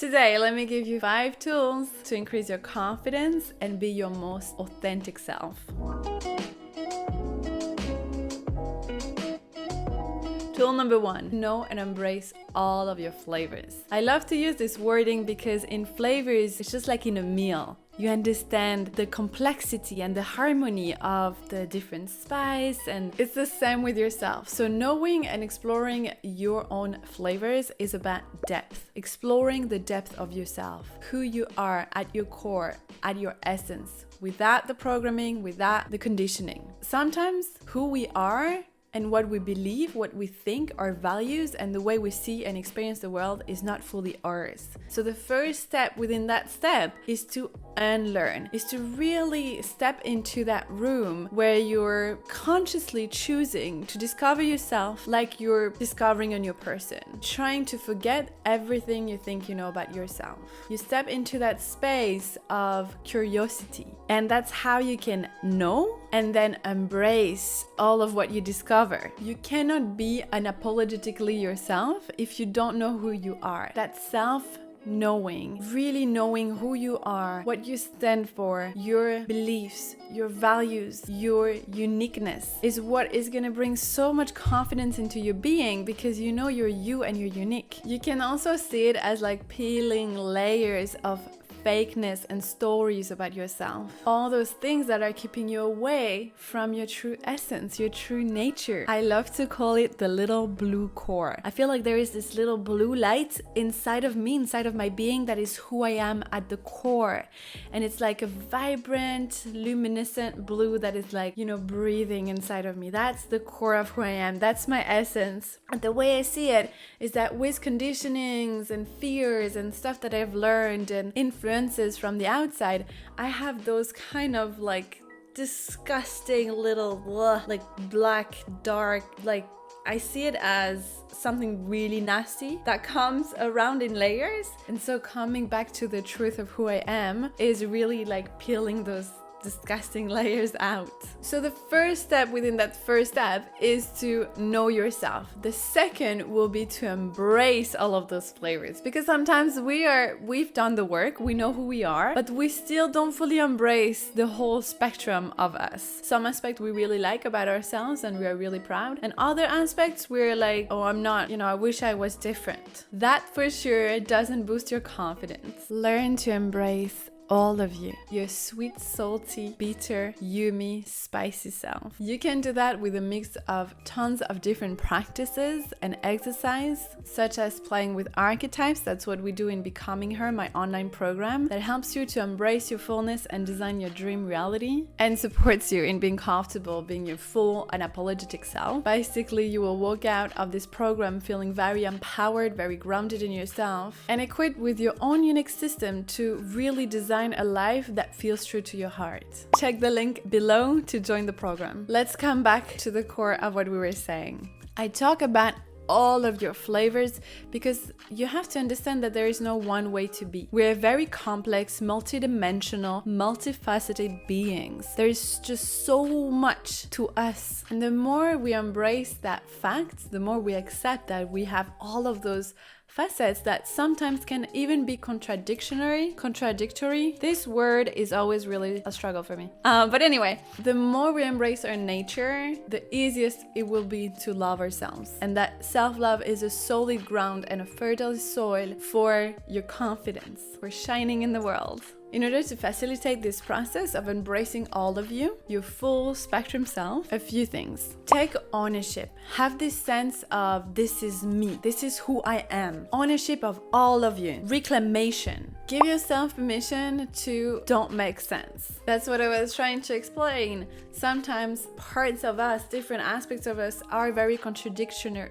Today, let me give you 5 tools to increase your confidence and be your most authentic self. Tool number 1, know and embrace all of your flavors. I love to use this wording because in flavors, it's just like in a meal. You understand the complexity and the harmony of the different spice, and it's the same with yourself. So knowing and exploring your own flavors is about depth. Exploring the depth of yourself, who you are at your core, at your essence, without the programming, without the conditioning. Sometimes who we are and what we believe, what we think, our values, and the way we see and experience the world is not fully ours. So the first step within that step is to unlearn, is to really step into that room where you're consciously choosing to discover yourself like you're discovering a new person, trying to forget everything you think you know about yourself. You step into that space of curiosity, and that's how you can know and then embrace all of what you discover. You cannot be unapologetically yourself if you don't know who you are. That self-knowing, really knowing who you are, what you stand for, your beliefs, your values, your uniqueness is what is going to bring so much confidence into your being, because you know you're you and you're unique. You can also see it as like peeling layers of fakeness and stories about yourself. All those things that are keeping you away from your true essence, your true nature. I love to call it the little blue core. I feel like there is this little blue light inside of me, inside of my being, that is who I am at the core. And it's like a vibrant, luminescent blue that is like, breathing inside of me. That's the core of who I am. That's my essence. And the way I see it is that with conditionings and fears and stuff that I've learned and influences from the outside, I have those kind of like disgusting little like black, dark, like I see it as something really nasty that comes around in layers. And so coming back to the truth of who I am is really like peeling those disgusting layers out. So the first step within that first step is to know yourself. The second will be to embrace all of those flavors, because sometimes we've done the work, we know who we are, but we still don't fully embrace the whole spectrum of us. Some aspects we really like about ourselves and we are really proud, and other aspects we're like, oh, I'm not, I wish I was different. That for sure doesn't boost your confidence. Learn to embrace all of you, your sweet, salty, bitter, yummy, spicy self. You can do that with a mix of tons of different practices and exercise, such as playing with archetypes. That's what we do in Becoming Her, my online program that helps you to embrace your fullness and design your dream reality, and supports you in being comfortable being your full unapologetic self. Basically, you will walk out of this program feeling very empowered, very grounded in yourself, and equipped with your own unique system to really design a life that feels true to your heart. Check the link below to join the program. Let's come back to the core of what we were saying. I talk about all of your flavors because you have to understand that there is no one way to be. We're very complex, multidimensional, multifaceted beings. There's just so much to us. And the more we embrace that fact, the more we accept that we have all of those facets that sometimes can even be contradictory. This word is always really a struggle for me. But anyway, the more we embrace our nature, the easiest it will be to love ourselves. And that self-love is a solid ground and a fertile soil for your confidence, for shining in the world. In order to facilitate this process of embracing all of you, your full spectrum self, a few things. Take ownership. Have this sense of this is me, this is who I am. Ownership of all of you. Reclamation. Give yourself permission to don't make sense. That's what I was trying to explain. Sometimes parts of us, different aspects of us are very contradictory.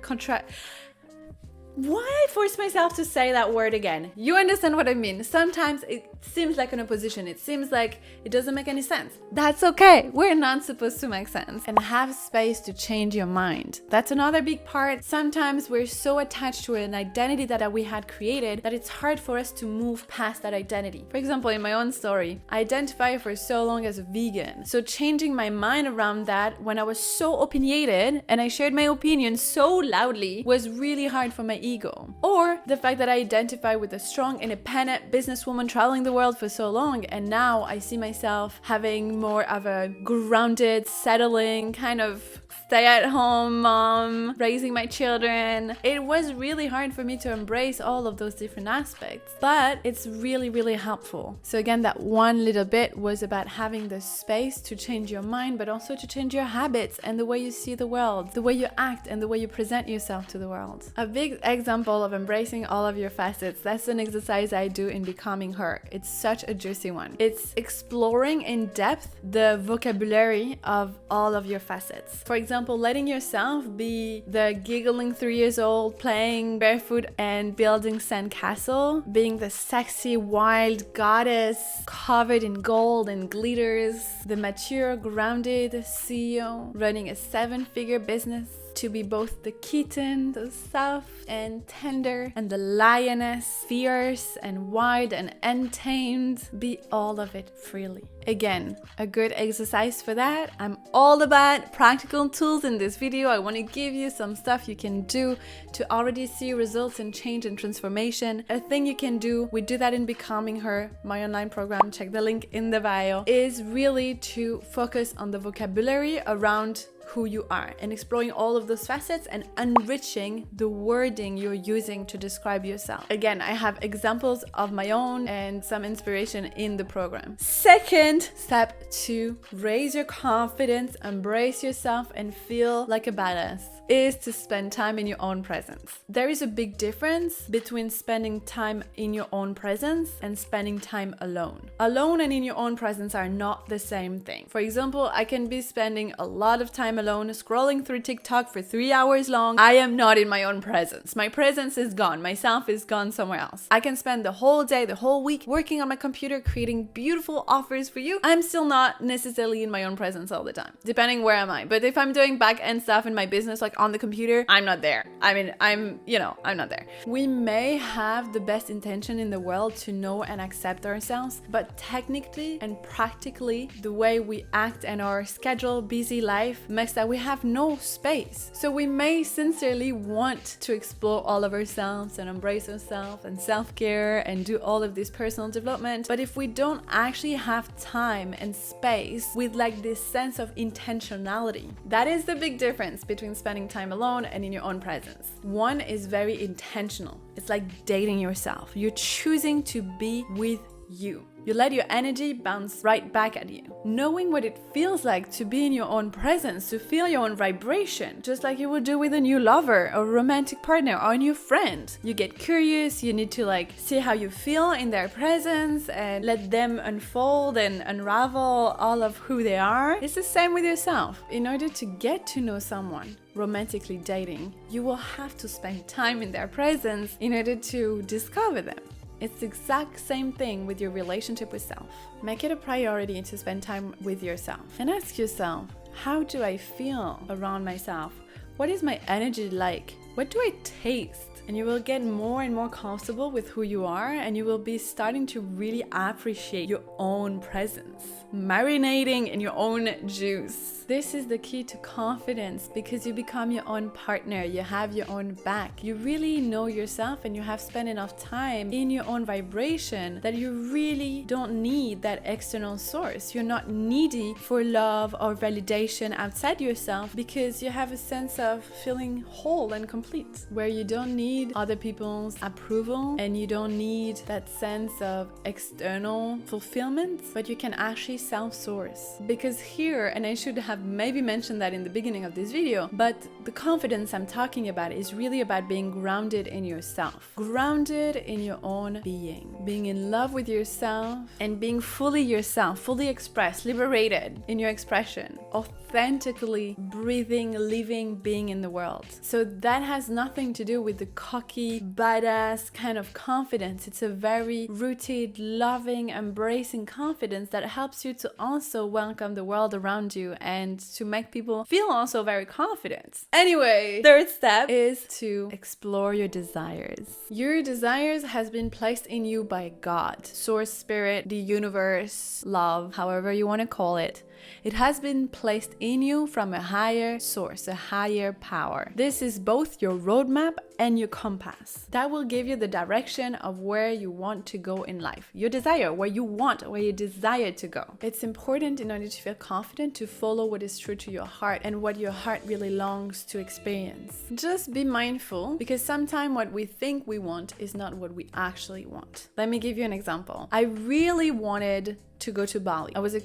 Why force myself to say that word again? You understand what I mean. Sometimes it seems like an opposition. It seems like it doesn't make any sense. That's okay. We're not supposed to make sense. And have space to change your mind. That's another big part. Sometimes we're so attached to an identity that we had created that it's hard for us to move past that identity. For example, in my own story, I identified for so long as a vegan. So changing my mind around that when I was so opinionated and I shared my opinion so loudly was really hard for my ego. Or the fact that I identify with a strong, independent businesswoman traveling the world for so long, and now I see myself having more of a grounded, settling, kind of stay-at-home mom, raising my children. It was really hard for me to embrace all of those different aspects, but it's really, really helpful. So again, that one little bit was about having the space to change your mind, but also to change your habits and the way you see the world, the way you act, and the way you present yourself to the world. A big example of embracing all of your facets, that's an exercise I do in Becoming Her. It's such a juicy one. It's exploring in depth the vocabulary of all of your facets. For example, letting yourself be the giggling 3 years old playing barefoot and building sandcastle, being the sexy wild goddess covered in gold and glitters, the mature grounded CEO running a 7-figure business, to be both the kitten, the soft and tender, and the lioness, fierce and wild and untamed. Be all of it freely. Again, a good exercise for that. I'm all about practical tools in this video. I want to give you some stuff you can do to already see results and change and transformation. A thing you can do, we do that in Becoming Her, my online program, check the link in the bio, is really to focus on the vocabulary around who you are and exploring all of those facets and enriching the wording you're using to describe yourself. Again, I have examples of my own and some inspiration in the program. Second step to raise your confidence, embrace yourself, and feel like a badass is to spend time in your own presence. There is a big difference between spending time in your own presence and spending time alone. Alone and in your own presence are not the same thing. For example, I can be spending a lot of time alone scrolling through TikTok for 3 hours long. I am not in my own presence. My presence is gone. Myself is gone somewhere else. I can spend the whole day, the whole week working on my computer, creating beautiful offers for you. I'm still not necessarily in my own presence all the time, depending where am I. But if I'm doing back-end stuff in my business, like on the computer, I'm not there. I'm not there. We may have the best intention in the world to know and accept ourselves, but technically and practically, the way we act and our schedule, busy life makes that we have no space. So we may sincerely want to explore all of ourselves and embrace ourselves and self-care and do all of this personal development. But if we don't actually have time and space with like this sense of intentionality, that is the big difference between spending time alone and in your own presence. One is very intentional. It's like dating yourself. You're choosing to be with you. You let your energy bounce right back at you. Knowing what it feels like to be in your own presence, to feel your own vibration, just like you would do with a new lover or romantic partner or a new friend. You get curious, you need to like see how you feel in their presence and let them unfold and unravel all of who they are. It's the same with yourself. In order to get to know someone, romantically dating, you will have to spend time in their presence in order to discover them. It's the exact same thing with your relationship with self. Make it a priority to spend time with yourself and ask yourself, how do I feel around myself? What is my energy like? What do I taste? And you will get more and more comfortable with who you are, and you will be starting to really appreciate your own presence, marinating in your own juice. This is the key to confidence, because you become your own partner, you have your own back, you really know yourself, and you have spent enough time in your own vibration that you really don't need that external source. You're not needy for love or validation outside yourself, because you have a sense of feeling whole and complete, where you don't need other people's approval and you don't need that sense of external fulfillment, but you can actually self-source. Because here, and I should have maybe mentioned that in the beginning of this video, but the confidence I'm talking about is really about being grounded in yourself, grounded in your own being in love with yourself and being fully yourself, fully expressed, liberated in your expression, authentically breathing, living, being in the world. So that has nothing to do with the cocky, badass kind of confidence. It's a very rooted, loving, embracing confidence that helps you to also welcome the world around you and to make people feel also very confident. Anyway, third step is to explore your desires. Your desires has been placed in you by God, source, spirit, the universe, love, however you want to call it. It has been placed in you from a higher source, a higher power. This is both your roadmap and your compass. That will give you the direction of where you want to go in life. Your desire, where you desire to go. It's important in order to feel confident to follow what is true to your heart and what your heart really longs to experience. Just be mindful, because sometimes what we think we want is not what we actually want. Let me give you an example. I really wanted to go to Bali. I was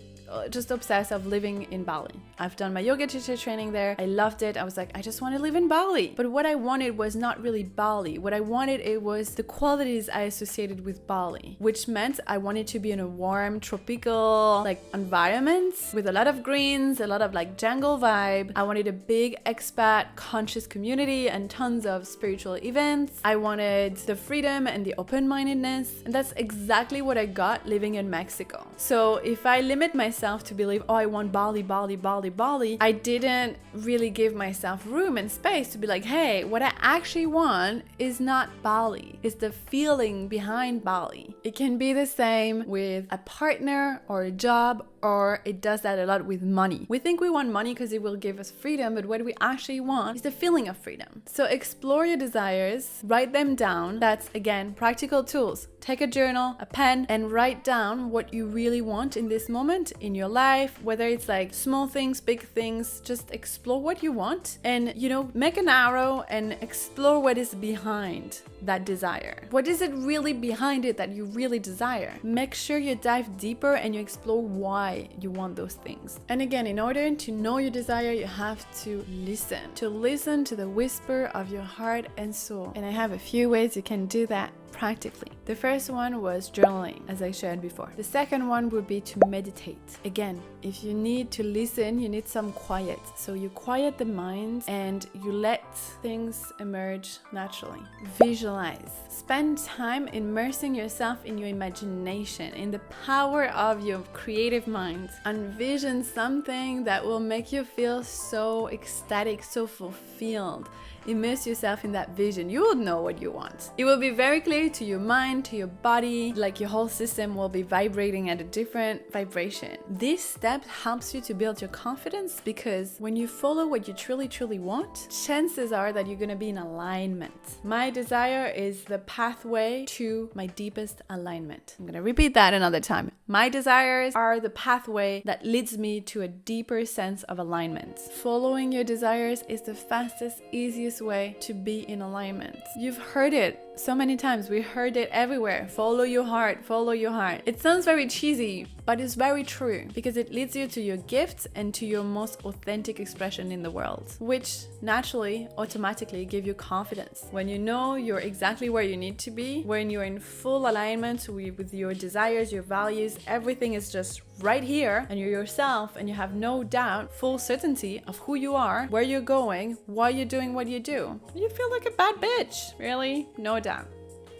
just obsessed of living in Bali. I've done my yoga teacher training there. I loved it. I was like, I just want to live in Bali. But what I wanted was not really Bali. What I wanted, it was the qualities I associated with Bali, which meant I wanted to be in a warm, tropical, environment with a lot of greens, a lot of jungle vibe. I wanted a big expat conscious community and tons of spiritual events. I wanted the freedom and the open-mindedness. And that's exactly what I got living in Mexico. So if I limit myself to believe, I want Bali, Bali, Bali, Bali, I didn't really give myself room and space to be like, hey, what I actually want is not Bali. It's the feeling behind Bali. It can be the same with a partner or a job, or it does that a lot with money. We think we want money because it will give us freedom, but what we actually want is the feeling of freedom. So explore your desires, write them down. That's, again, practical tools. Take a journal, a pen, and write down what you really want in this moment in your life, whether it's small things, big things. Just explore what you want and, make an arrow and explore what is behind that desire. What is it really behind it that you really desire? Make sure you dive deeper and you explore why you want those things. And again, in order to know your desire, you have to listen to the whisper of your heart and soul. And I have a few ways you can do that practically. The first one was journaling, as I shared before. The second one would be to meditate. Again, if you need to listen, you need some quiet. So you quiet the mind and you let things emerge naturally. Visualize. Spend time immersing yourself in your imagination, in the power of your creative mind. Envision something that will make you feel so ecstatic, so fulfilled. Immerse yourself in that vision. You will know what you want. It will be very clear to your mind, to your body, your whole system will be vibrating at a different vibration. This step helps you to build your confidence, because when you follow what you truly want, chances are that you're going to be in alignment. My desire is the pathway to my deepest alignment. I'm going to repeat that another time. My desires are the pathway that leads me to a deeper sense of alignment. Following your desires is the fastest, easiest way to be in alignment. You've heard it so many times. We heard it everywhere. Follow your heart, follow your heart. It sounds very cheesy, but it's very true, because it leads you to your gifts and to your most authentic expression in the world, which naturally, automatically give you confidence. When you know you're exactly where you need to be, when you're in full alignment with your desires, your values, everything is just right here, and you're yourself, and you have no doubt, full certainty of who you are, where you're going, why you're doing what you do. You feel like a bad bitch, really? No doubt.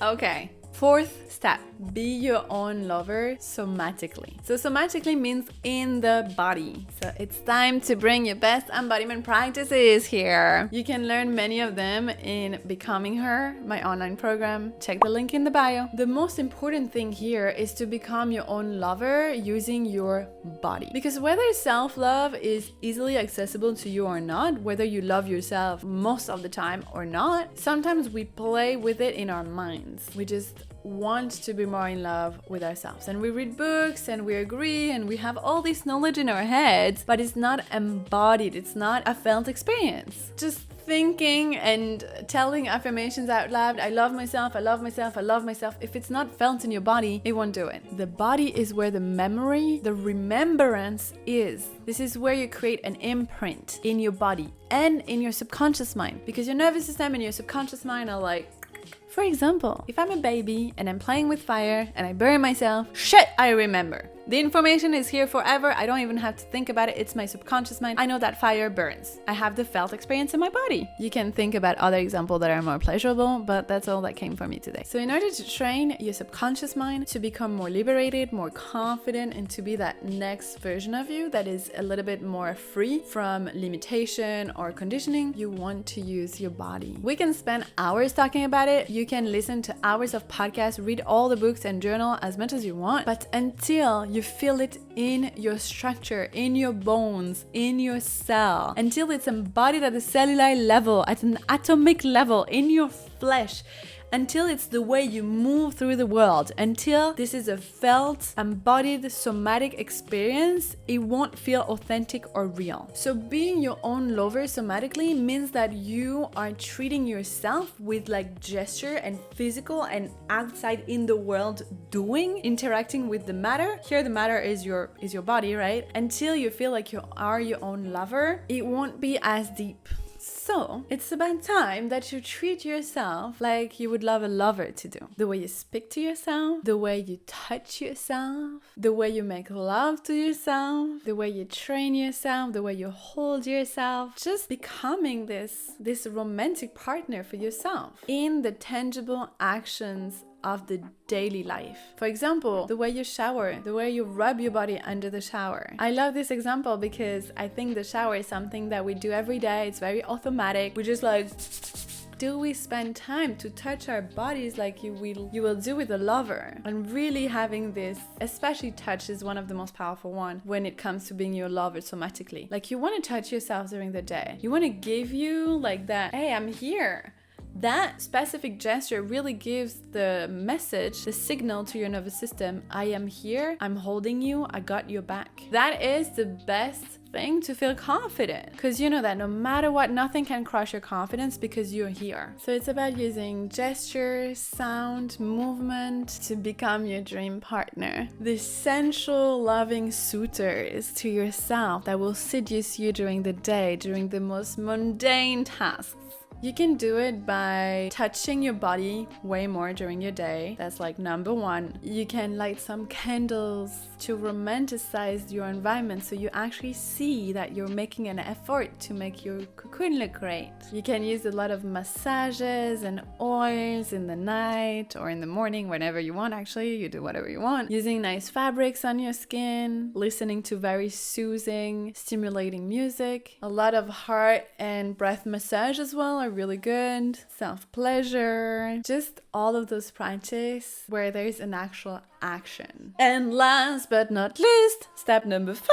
Okay. Fourth step, be your own lover somatically. So somatically means in the body. So it's time to bring your best embodiment practices here. You can learn many of them in Becoming Her, my online program. Check the link in the bio. The most important thing here is to become your own lover using your body. Because whether self-love is easily accessible to you or not, whether you love yourself most of the time or not, sometimes we play with it in our minds. We just want to be more in love with ourselves, and we read books and we agree and we have all this knowledge in our heads, but it's not embodied. It's not a felt experience. Just thinking and telling affirmations out loud, I love myself, I love myself, I love myself. If it's not felt in your body, it won't do it. The body is where the memory, the remembrance is. This is where you create an imprint in your body and in your subconscious mind, because your nervous system and your subconscious mind are like, for example, if I'm a baby and I'm playing with fire and I burn myself, shit, I remember. The information is here forever. I don't even have to think about it. It's my subconscious mind. I know that fire burns. I have the felt experience in my body. You can think about other examples that are more pleasurable, but that's all that came for me today. So in order to train your subconscious mind to become more liberated, more confident, and to be that next version of you that is a little bit more free from limitation or conditioning, you want to use your body. We can spend hours talking about it. You can listen to hours of podcasts, read all the books and journal as much as you want, but until you you feel it in your structure, in your bones, in your cell, until it's embodied at the cellular level, at an atomic level, in your flesh, until it's the way you move through the world, until this is a felt, embodied, somatic experience, it won't feel authentic or real. So being your own lover somatically means that you are treating yourself with like gesture and physical and outside in the world doing, interacting with the matter. Here the matter is your body, right? Until you feel like you are your own lover, it won't be as deep. So it's about time that you treat yourself like you would love a lover to do. The way you speak to yourself, the way you touch yourself, the way you make love to yourself, the way you train yourself, the way you hold yourself. Just becoming this romantic partner for yourself in the tangible actions of the daily life. For example, the way you shower, the way you rub your body under the shower. I love this example because I think the shower is something that we do every day. It's very automatic. We just like, do we spend time to touch our bodies like you will do with a lover? And really having this, especially touch is one of the most powerful one when it comes to being your lover somatically. Like you want to touch yourself during the day. You want to give you like that, hey, I'm here. That specific gesture really gives the message, the signal to your nervous system, I am here, I'm holding you, I got your back. That is the best thing to feel confident, because you know that no matter what, nothing can crush your confidence because you're here. So it's about using gesture, sound, movement to become your dream partner. The sensual, loving suitors to yourself that will seduce you during the day, during the most mundane tasks. You can do it by touching your body way more during your day. That's like number one. You can light some candles to romanticize your environment so you actually see that you're making an effort to make your cocoon look great. You can use a lot of massages and oils in the night or in the morning, whenever you want. Actually, you do whatever you want. Using nice fabrics on your skin, listening to very soothing, stimulating music. A lot of heart and breath massage as well are really good. Self-pleasure, just all of those practice where there's an actual action. And last but not least, step number 5,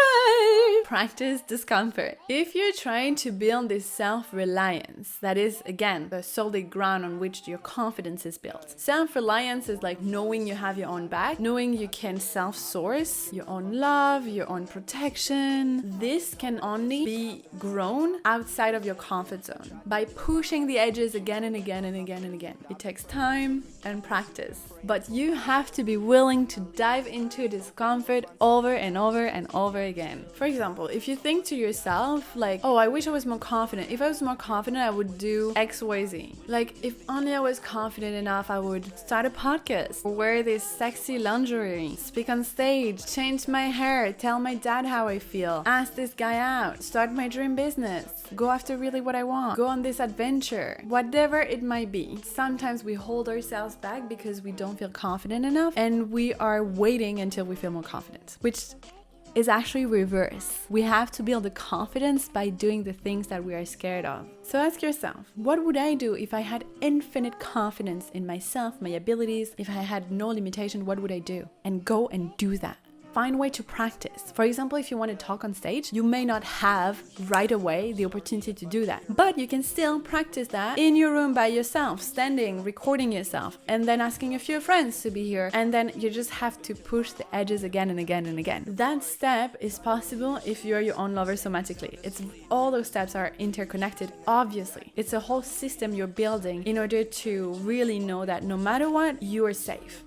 practice discomfort. If you're trying to build this self-reliance, that is again the solid ground on which your confidence is built. Self-reliance is like knowing you have your own back, knowing you can self-source your own love, your own protection. This can only be grown outside of your comfort zone by pushing the edges again and again and again and again. It takes time and practice, but you have to be willing to dive into discomfort over and over and over again. For example, if you think to yourself like, oh, I wish I was more confident. If I was more confident, I would do XYZ. Like, if only I was confident enough, I would start a podcast, wear this sexy lingerie, speak on stage, change my hair, tell my dad how I feel, ask this guy out, start my dream business, go after really what I want, go on this adventure, whatever it might be. Sometimes we hold ourselves back because we don't feel confident enough, and we are waiting until we feel more confident, which is actually reverse. We have to build the confidence by doing the things that we are scared of. So ask yourself, what would I do if I had infinite confidence in myself, my abilities? If I had no limitation, what would I do? And go and do that. Find a way to practice. For example, if you want to talk on stage, you may not have right away the opportunity to do that, but you can still practice that in your room by yourself, standing, recording yourself, and then asking a few friends to be here. And then you just have to push the edges again and again and again. That step is possible if you're your own lover somatically. All those steps are interconnected, obviously. It's a whole system you're building in order to really know that no matter what, you are safe.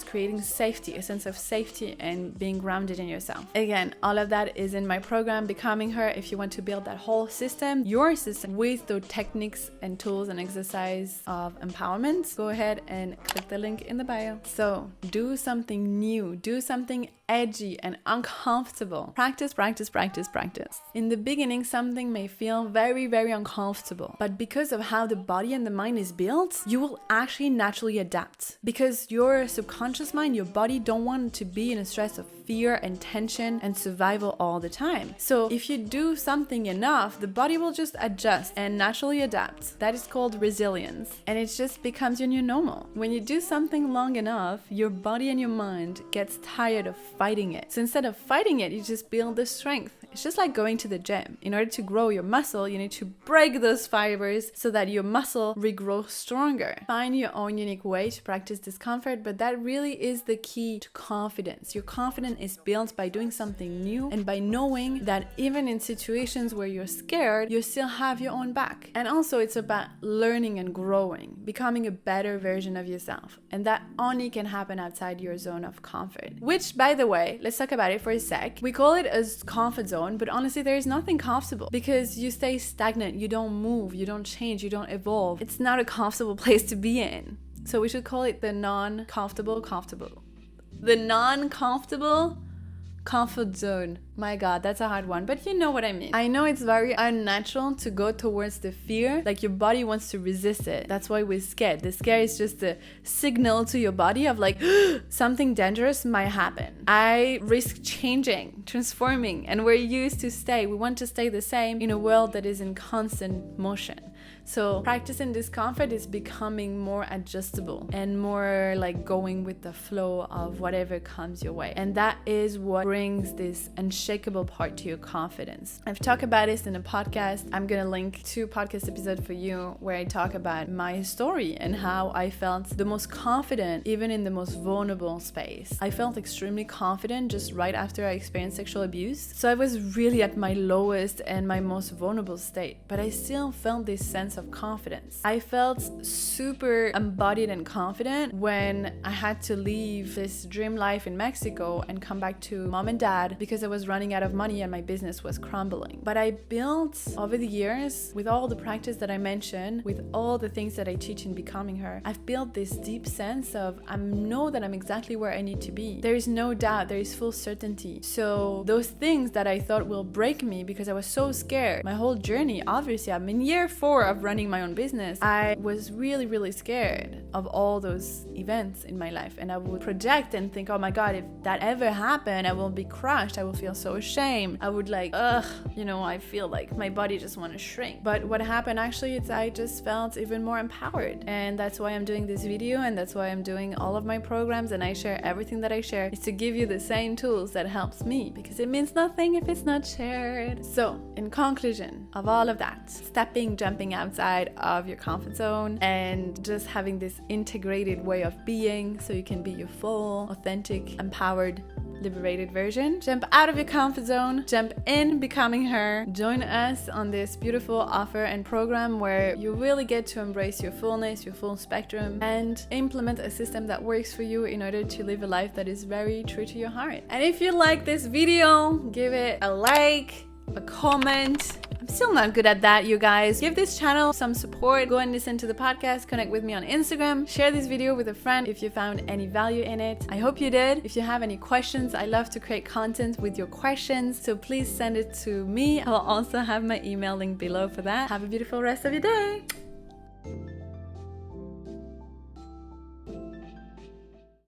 Creating safety, a sense of safety and being grounded in yourself. Again, all of that is in my program, Becoming Her. If you want to build that whole system, your system, with the techniques and tools and exercise of empowerment, go ahead and click the link in the bio. So do something new, do something edgy and uncomfortable. Practice, practice, practice, practice. In the beginning, something may feel very, very uncomfortable, but because of how the body and the mind is built, you will actually naturally adapt, because your subconscious mind, your body don't want to be in a stress of fear and tension and survival all the time. So if you do something enough, the body will just adjust and naturally adapt. That is called resilience, and it just becomes your new normal. When you do something long enough, your body and your mind gets tired of fighting it. So instead of fighting it, you just build the strength. It's just like going to the gym. In order to grow your muscle, you need to break those fibers so that your muscle regrows stronger. Find your own unique way to practice discomfort, but that really is the key to confidence. Your confidence is built by doing something new and by knowing that even in situations where you're scared, you still have your own back. And also it's about learning and growing, becoming a better version of yourself. And that only can happen outside your zone of comfort. Which, by the way, let's talk about it for a sec. We call it a comfort zone, but honestly, there is nothing comfortable because you stay stagnant, you don't move, you don't change, you don't evolve. It's not a comfortable place to be in. So we should call it the non-comfortable comfortable. The non-comfortable comfort zone. My God, that's a hard one, but you know what I mean. I know it's very unnatural to go towards the fear, like your body wants to resist it. That's why we're scared. The scare is just a signal to your body of like, something dangerous might happen. I risk changing, transforming, and we're used to stay. We want to stay the same in a world that is in constant motion. So practicing discomfort is becoming more adjustable and more like going with the flow of whatever comes your way. And that is what brings this unshakable part to your confidence. I've talked about this in a podcast. I'm gonna link 2 podcast episodes for you where I talk about my story and how I felt the most confident even in the most vulnerable space. I felt extremely confident just right after I experienced sexual abuse. So I was really at my lowest and my most vulnerable state, but I still felt this sense of confidence. I felt super embodied and confident when I had to leave this dream life in Mexico and come back to mom and dad because I was running out of money and my business was crumbling. But I built over the years, with all the practice that I mentioned, with all the things that I teach in Becoming Her, I've built this deep sense of I know that I'm exactly where I need to be. There is no doubt, there is full certainty. So those things that I thought will break me because I was so scared, my whole journey, obviously I'm in year 4 of running my own business, I was really scared of all those events in my life, and I would project and think, oh my God, if that ever happened, I will be crushed, I will feel so ashamed, I would like, I feel like my body just want to shrink. But what happened actually is I just felt even more empowered, and that's why I'm doing this video, and that's why I'm doing all of my programs, and I share everything that I share is to give you the same tools that helps me, because it means nothing if it's not shared. So in conclusion of all of that, jumping outside of your comfort zone and just having this integrated way of being so you can be your full, authentic, empowered, liberated version. Jump out of your comfort zone, jump in Becoming Her. Join us on this beautiful offer and program where you really get to embrace your fullness, your full spectrum, and implement a system that works for you in order to live a life that is very true to your heart. And if you like this video, give it a like, a comment. I'm still not good at that, you guys. Give this channel some support. Go and listen to the podcast. Connect with me on Instagram. Share this video with a friend if you found any value in it. I hope you did. If you have any questions, I love to create content with your questions, so please send it to me. I'll also have my email link below for that. Have a beautiful rest of your day.